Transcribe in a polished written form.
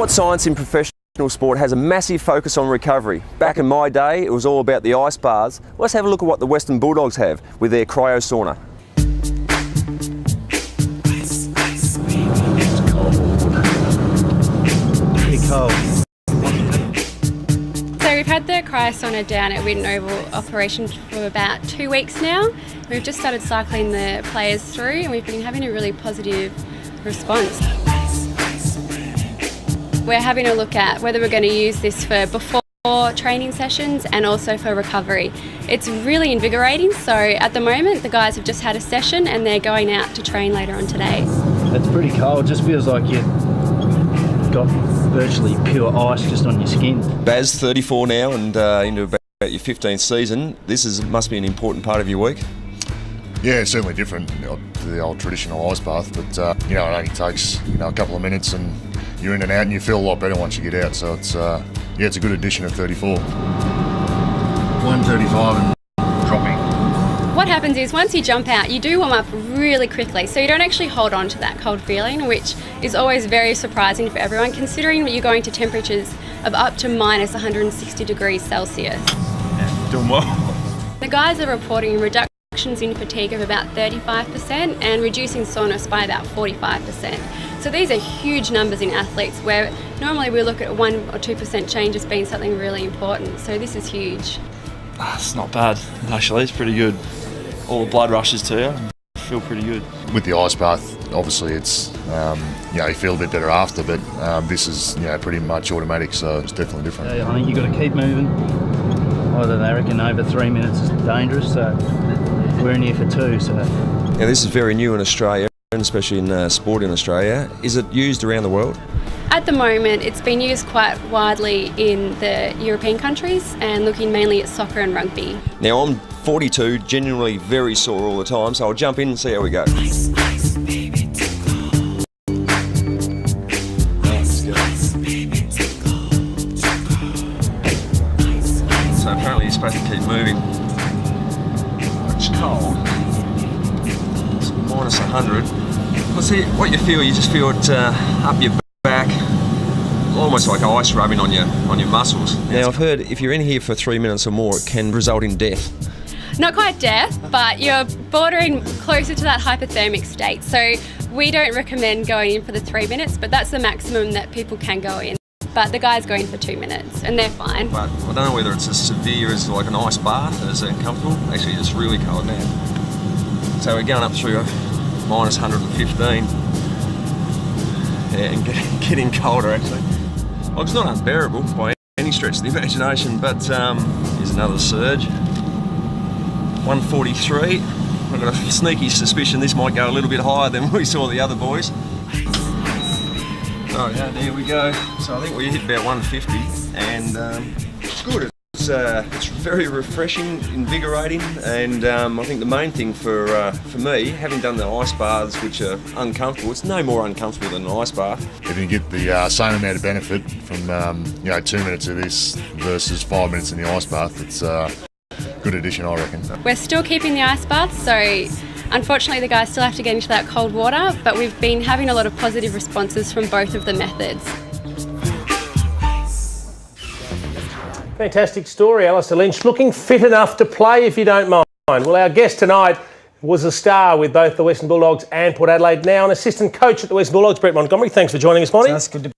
Sports science in professional sport has a massive focus on recovery. Back in my day, it was all about the ice baths. Let's have a look at what the Western Bulldogs have with their Cryosauna. Pretty cold. So we've had the Cryosauna down at Whitten Oval operation for about 2 weeks now. We've just started cycling the players through and we've been having a really positive response. We're having a look at whether we're going to use this for before training sessions and also for recovery. It's really invigorating, so at the moment the guys have just had a session and they're going out to train later on today. It's pretty cold, just feels like you've got virtually pure ice just on your skin. Baz, 34 now and into about your 15th season. This must be an important part of your week. Yeah, it's certainly different to the old traditional ice bath, but it only takes a couple of minutes and you're in and out and you feel a lot better once you get out. So it's it's a good addition at 34. 135 and dropping. What happens is once you jump out, you do warm up really quickly, so you don't actually hold on to that cold feeling, which is always very surprising for everyone, considering that you're going to temperatures of up to minus 160 degrees Celsius. Yeah, doing well. The guys are reporting reductions in fatigue of about 35% and reducing soreness by about 45%. So these are huge numbers in athletes where normally we look at 1 or 2% change as being something really important. So this is huge. It's not bad, actually. It's pretty good. All the blood rushes to you. I feel pretty good. With the ice bath, obviously it's you feel a bit better after, but this is pretty much automatic, so it's definitely different. Yeah, I think you've got to keep moving. Either they reckon over 3 minutes is dangerous, so we're in here for 2. So Now this is very new in Australia, and especially in sport in Australia. Is it used around the world? At the moment, it's been used quite widely in the European countries and looking mainly at soccer and rugby. Now I'm 42, genuinely very sore all the time, so I'll jump in and see how we go. So apparently you're supposed to keep moving. It's cold. It's minus 100. Well, see, what you feel, you just feel it up your back, almost like ice rubbing on your muscles. Now I've heard if you're in here for 3 minutes or more, it can result in death. Not quite death, but you're bordering closer to that hypothermic state. So we don't recommend going in for the 3 minutes, but that's the maximum that people can go in. But the guys go in for 2 minutes and they're fine. But I don't know whether it's as severe as like an ice bath, as uncomfortable. Actually, it's really cold now. So we're going up through minus 115. Yeah, and getting colder actually. Well, it's not unbearable by any stretch of the imagination, but here's another surge. 143. I've got a sneaky suspicion this might go a little bit higher than we saw the other boys. Oh yeah, there we go. So I think we hit about 150, and it's good. It's very refreshing, invigorating, and I think the main thing for me, having done the ice baths, which are uncomfortable, it's no more uncomfortable than an ice bath. If you get the same amount of benefit from 2 minutes of this versus 5 minutes in the ice bath, it's a good addition, I reckon. We're still keeping the ice bath, so unfortunately the guys still have to get into that cold water, but we've been having a lot of positive responses from both of the methods. Fantastic story, Alistair Lynch. Looking fit enough to play, if you don't mind. Well, our guest tonight was a star with both the Western Bulldogs and Port Adelaide, now an assistant coach at the Western Bulldogs, Brett Montgomery. Thanks for joining us, Monty. That's good to